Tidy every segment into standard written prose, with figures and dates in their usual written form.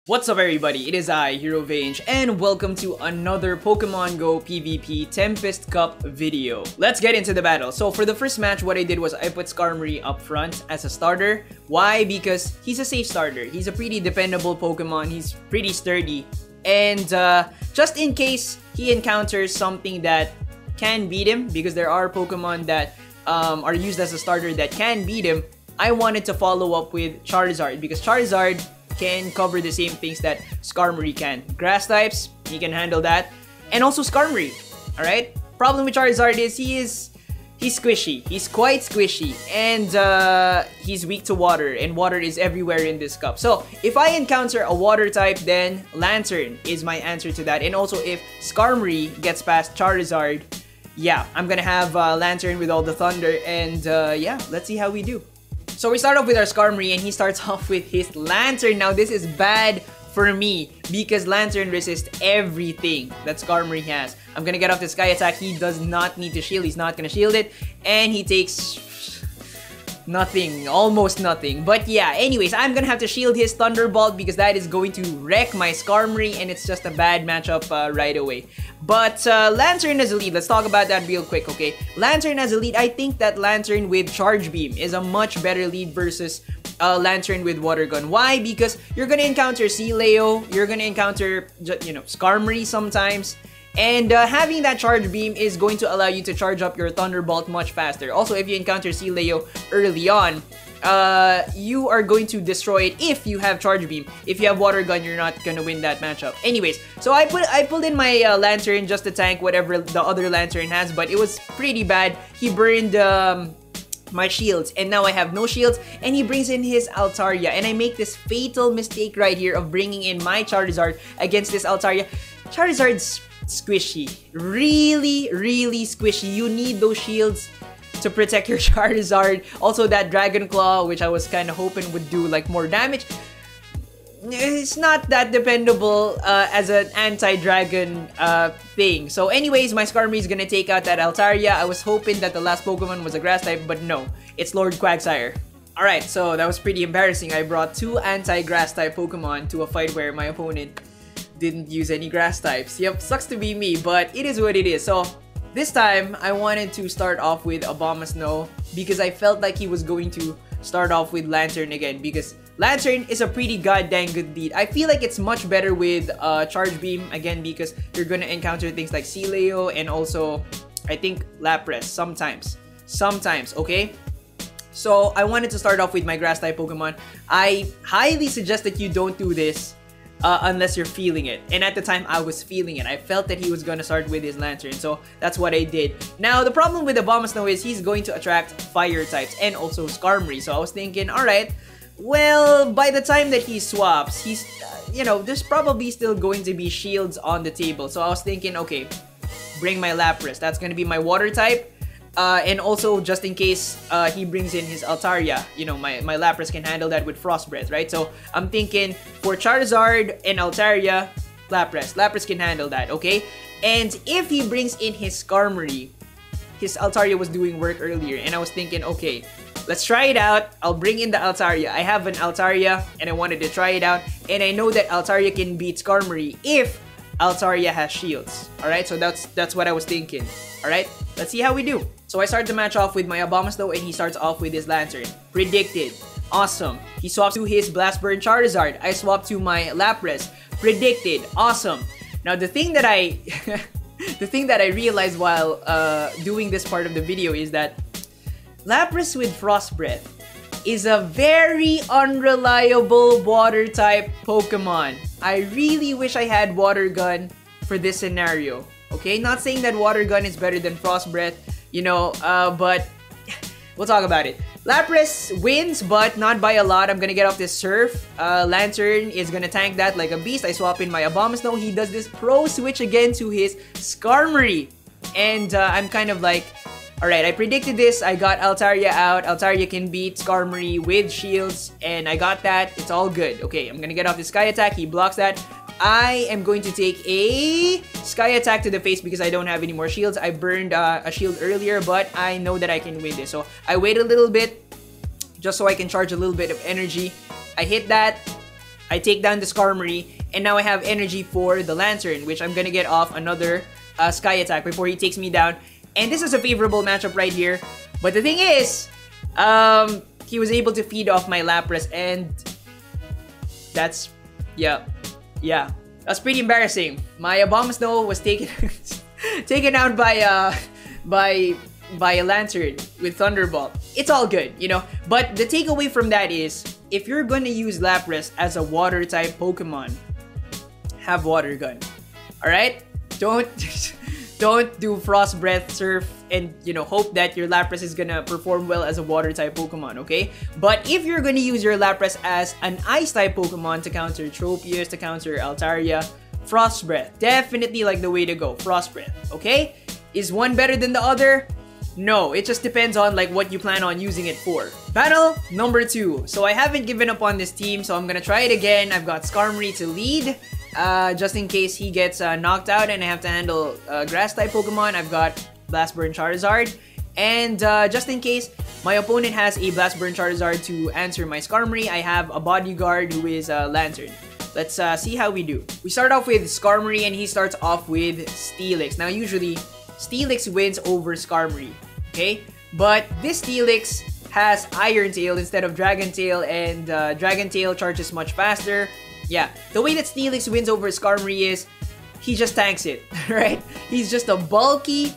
What's up everybody, it is I, Hero Vange, and welcome to another Pokemon Go PvP Tempest Cup video. Let's get into the battle. So for the first match, what I did was I put Skarmory up front as a starter. Why? Because he's a safe starter. He's a pretty dependable Pokemon, he's pretty sturdy. And just in case he encounters something that can beat him, because there are Pokemon that are used as a starter that can beat him, I wanted to follow up with Charizard, because Charizard can cover the same things that Skarmory can. Grass types, he can handle that. And also Skarmory, alright? Problem with Charizard is he's squishy. He's quite squishy. And he's weak to water. And water is everywhere in this cup. So, if I encounter a water type, then Lantern is my answer to that. And also, if Skarmory gets past Charizard, yeah, I'm gonna have Lantern with all the thunder. And yeah, let's see how we do. So we start off with our Skarmory and he starts off with his Lantern. Now this is bad for me because Lantern resists everything that Skarmory has. I'm gonna get off the Sky Attack. He does not need to shield. He's not gonna shield it. And he takes nothing, almost nothing. But yeah, anyways, I'm gonna have to shield his Thunderbolt because that is going to wreck my Skarmory and it's just a bad matchup right away. But Lantern as a lead, let's talk about that real quick, okay? Lantern as a lead, I think that Lantern with Charge Beam is a much better lead versus Lantern with Water Gun. Why? Because you're gonna encounter Leo, you're gonna encounter, you know, Skarmory sometimes. And having that Charge Beam is going to allow you to charge up your Thunderbolt much faster. Also, if you encounter Leo early on, you are going to destroy it if you have Charge Beam. If you have Water Gun, you're not gonna win that matchup. Anyways, so I pulled in my Lantern just to tank whatever the other Lantern has, but it was pretty bad. He burned my shields, and now I have no shields, and he brings in his Altaria, and I make this fatal mistake right here of bringing in my Charizard against this Altaria. Charizard's squishy. Really squishy. You need those shields to protect your Charizard. Also that Dragon Claw, which I was kind of hoping would do like more damage, it's not that dependable as an anti-dragon thing. So anyways, my Skarmory is gonna take out that Altaria. I was hoping that the last Pokemon was a grass type, but no, it's Lord Quagsire. Alright, so that was pretty embarrassing. I brought two anti-grass type Pokemon to a fight where my opponent didn't use any grass types. Yep, sucks to be me, but it is what it is. So this time, I wanted to start off with Abomasnow because I felt like he was going to start off with Lantern again because Lantern is a pretty goddamn good lead. I feel like it's much better with Charge Beam again because you're gonna encounter things like Leo and also, I think, Lapras sometimes, okay? So I wanted to start off with my grass type Pokemon. I highly suggest that you don't do this unless you're feeling it. And at the time, I was feeling it. I felt that he was gonna start with his Lantern, so that's what I did. Now, the problem with Abomasnow is he's going to attract fire types and also Skarmory. So I was thinking, alright, well, by the time that he swaps, he's, you know, there's probably still going to be shields on the table. So I was thinking, okay, bring my Lapras. That's gonna be my water type. And also, just in case he brings in his Altaria, you know, my Lapras can handle that with Frost Breath, right? So, I'm thinking, for Charizard and Altaria, Lapras can handle that, okay? And if he brings in his Skarmory, his Altaria was doing work earlier, and I was thinking, okay, let's try it out. I'll bring in the Altaria. I have an Altaria, and I wanted to try it out, and I know that Altaria can beat Skarmory if Altaria has shields, alright? So, that's what I was thinking, alright? Let's see how we do. So I start the match off with my Abomasnow and he starts off with his Lantern. Predicted. Awesome. He swaps to his Blast Burn Charizard. I swap to my Lapras. Predicted. Awesome. Now the thing that I realized while doing this part of the video is that Lapras with Frost Breath is a very unreliable water type Pokemon. I really wish I had Water Gun for this scenario. Okay, not saying that Water Gun is better than Frost Breath, you know, but we'll talk about it. Lapras wins, but not by a lot. I'm gonna get off this Surf. Lantern is gonna tank that like a beast. I swap in my Abomasnow. He does this Pro Switch again to his Skarmory. And I'm kind of like, alright, I predicted this. I got Altaria out. Altaria can beat Skarmory with shields, and I got that. It's all good. Okay, I'm gonna get off the Sky Attack. He blocks that. I am going to take a Sky Attack to the face because I don't have any more shields. I burned a shield earlier, but I know that I can win this. So I wait a little bit just so I can charge a little bit of energy. I hit that. I take down the Skarmory, and now I have energy for the Lantern, which I'm gonna get off another Sky attack before he takes me down. And this is a favorable matchup right here. But the thing is, he was able to feed off my Lapras, and that's, yeah, that's pretty embarrassing. My Abomasnow was taken taken out by a Lantern with Thunderbolt. It's all good, you know. But the takeaway from that is, if you're gonna use Lapras as a water type Pokemon, have Water Gun. All right, don't do Frost Breath, Surf, and you know, hope that your Lapras is gonna perform well as a water type Pokemon, okay? But if you're gonna use your Lapras as an ice type Pokemon to counter Tropius, to counter Altaria, Frost Breath, definitely like the way to go. Frost Breath, okay? Is one better than the other? No, it just depends on like what you plan on using it for. Battle number 2. So I haven't given up on this team, so I'm gonna try it again. I've got Skarmory to lead, just in case he gets knocked out and I have to handle grass type Pokemon. I've got Blast Burn Charizard, and just in case my opponent has a Blast Burn Charizard to answer my Skarmory, I have a Bodyguard who is Lantern. Let's see how we do. We start off with Skarmory, and he starts off with Steelix. Now usually Steelix wins over Skarmory, okay? But this Steelix has Iron Tail instead of Dragon Tail, and Dragon Tail charges much faster. Yeah, the way that Steelix wins over Skarmory is he just tanks it, right? He's just a bulky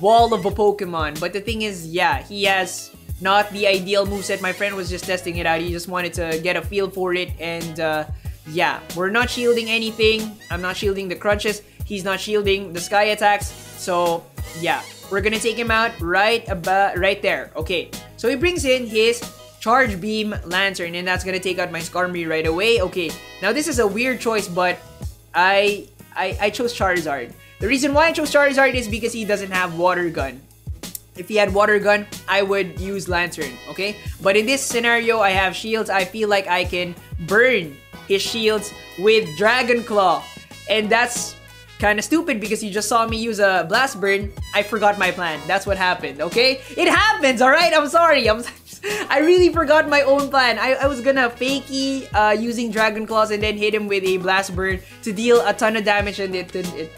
wall of a Pokemon. But the thing is, yeah, he has not the ideal moveset. My friend was just testing it out. He just wanted to get a feel for it, and yeah, we're not shielding anything. I'm not shielding the crunches. He's not shielding the Sky attacks. So yeah, we're gonna take him out right there. Okay, so he brings in his Charge Beam Lantern, and that's gonna take out my Skarmory right away. Okay, now this is a weird choice, but I chose Charizard. The reason why I chose Charizard is because he doesn't have Water Gun. If he had Water Gun, I would use Lantern, okay? But in this scenario, I have shields. I feel like I can burn his shields with Dragon Claw, and that's kind of stupid because you just saw me use a Blast Burn. I forgot my plan. That's what happened, okay? It happens, alright? I'm sorry. I really forgot my own plan. I was gonna fakey using Dragon Claws and then hit him with a Blast Burn to deal a ton of damage, and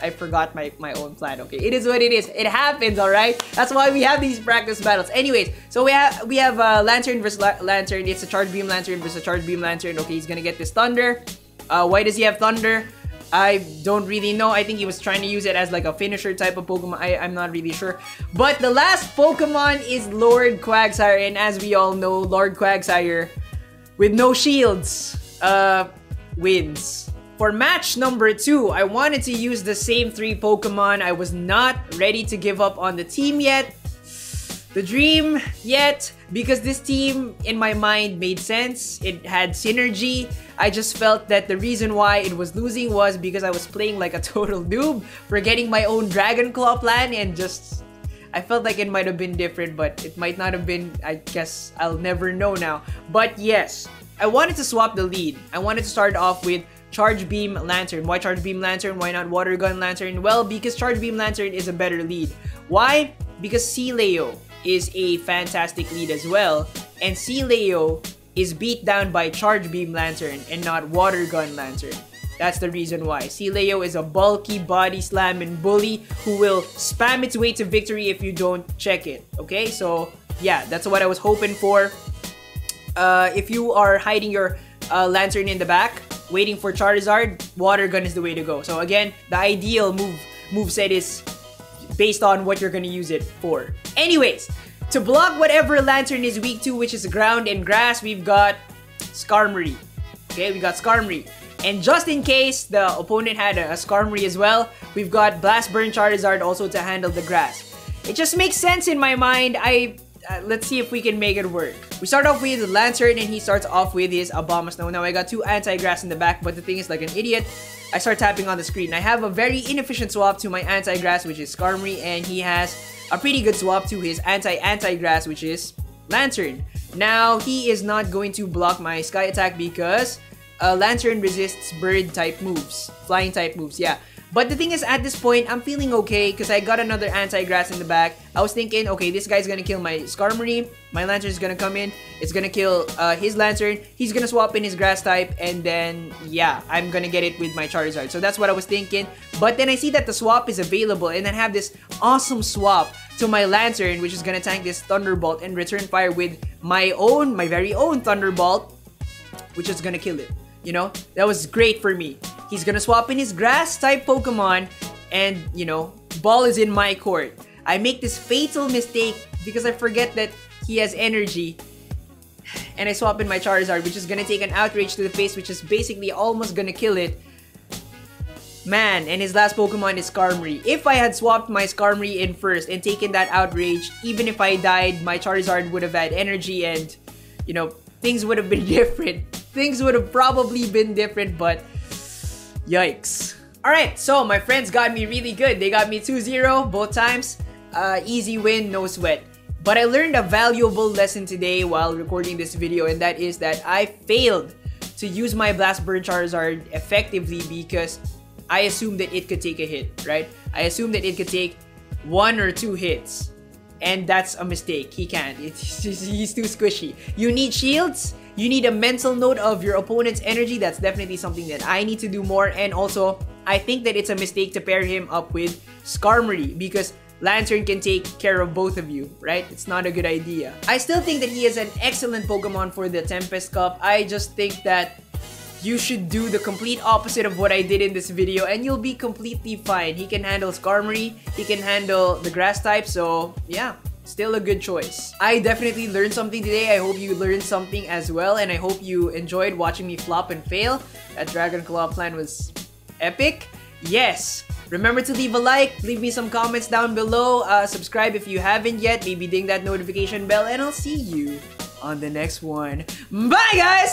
I forgot my own plan, okay? It is what it is. It happens, alright? That's why we have these practice battles. Anyways, so we have Lantern versus Lantern. It's a Charge Beam Lantern versus a Charge Beam Lantern. Okay, he's gonna get this Thunder. Why does he have Thunder? I don't really know. I think he was trying to use it as like a finisher type of Pokemon. I'm not really sure. But the last Pokemon is Lord Quagsire. And as we all know, Lord Quagsire, with no shields, wins. For match number 2, I wanted to use the same 3 Pokemon. I was not ready to give up on the team yet. The dream yet, because this team in my mind made sense. It had synergy. I just felt that the reason why it was losing was because I was playing like a total noob, forgetting my own Dragon Claw plan, and just I felt like it might have been different, but it might not have been. I guess I'll never know now. But yes, I wanted to swap the lead. I wanted to start off with Charge Beam Lantern. Why Charge Beam Lantern? Why not Water Gun Lantern? Well, because Charge Beam Lantern is a better lead. Why? Because Sealeo is a fantastic lead as well, and Sealeo is beat down by Charge Beam Lantern and not Water Gun Lantern. That's the reason why. Sealeo is a bulky body slamming bully who will spam its way to victory if you don't check it. Okay, so yeah, that's what I was hoping for. If you are hiding your Lantern in the back, waiting for Charizard, Water Gun is the way to go. So again, the ideal moveset is based on what you're gonna use it for. Anyways, to block whatever Lantern is weak to, which is ground and grass, we've got Skarmory. Okay, we got Skarmory. And just in case the opponent had a Skarmory as well, we've got Blast Burn Charizard also to handle the grass. It just makes sense in my mind. Let's see if we can make it work. We start off with Lantern, and he starts off with his Abomasnow. Now I got 2 anti-grass in the back, but the thing is, like an idiot, I start tapping on the screen. I have a very inefficient swap to my anti-grass, which is Skarmory, and he has a pretty good swap to his anti-grass, which is Lantern. Now, he is not going to block my Sky attack because Lantern resists bird type moves, flying type moves, yeah. But the thing is, at this point, I'm feeling okay because I got another anti-grass in the back. I was thinking, okay, this guy's gonna kill my Skarmory. My Lancer is gonna come in. It's gonna kill his Lancer. He's gonna swap in his grass type. And then, yeah, I'm gonna get it with my Charizard. So that's what I was thinking. But then I see that the swap is available. And then I have this awesome swap to my Lancer, which is gonna tank this Thunderbolt and return fire with my very own Thunderbolt, which is gonna kill it. You know, that was great for me. He's gonna swap in his grass type Pokemon, and you know, ball is in my court. I make this fatal mistake because I forget that he has energy, and I swap in my Charizard, which is gonna take an outrage to the face, which is basically almost gonna kill it. Man, and his last Pokemon is Skarmory. If I had swapped my Skarmory in first and taken that outrage, even if I died, my Charizard would have had energy, and you know, things would have been different. Things would have probably been different, but yikes. Alright, so my friends got me really good. They got me 2-0 both times. Easy win, no sweat. But I learned a valuable lesson today while recording this video, and that is that I failed to use my Blast Burn Charizard effectively because I assumed that it could take a hit, right? I assumed that it could take 1 or 2 hits. And that's a mistake. He can't. He's too squishy. You need shields. You need a mental note of your opponent's energy. That's definitely something that I need to do more. And also, I think that it's a mistake to pair him up with Skarmory because Lantern can take care of both of you, right? It's not a good idea. I still think that he is an excellent Pokemon for the Tempest Cup. I just think that you should do the complete opposite of what I did in this video and you'll be completely fine. He can handle Skarmory, he can handle the grass type, so yeah, still a good choice. I definitely learned something today. I hope you learned something as well, and I hope you enjoyed watching me flop and fail. That Dragon Claw plan was epic. Yes! Remember to leave a like, leave me some comments down below, subscribe if you haven't yet, maybe ding that notification bell, and I'll see you on the next one. Bye guys!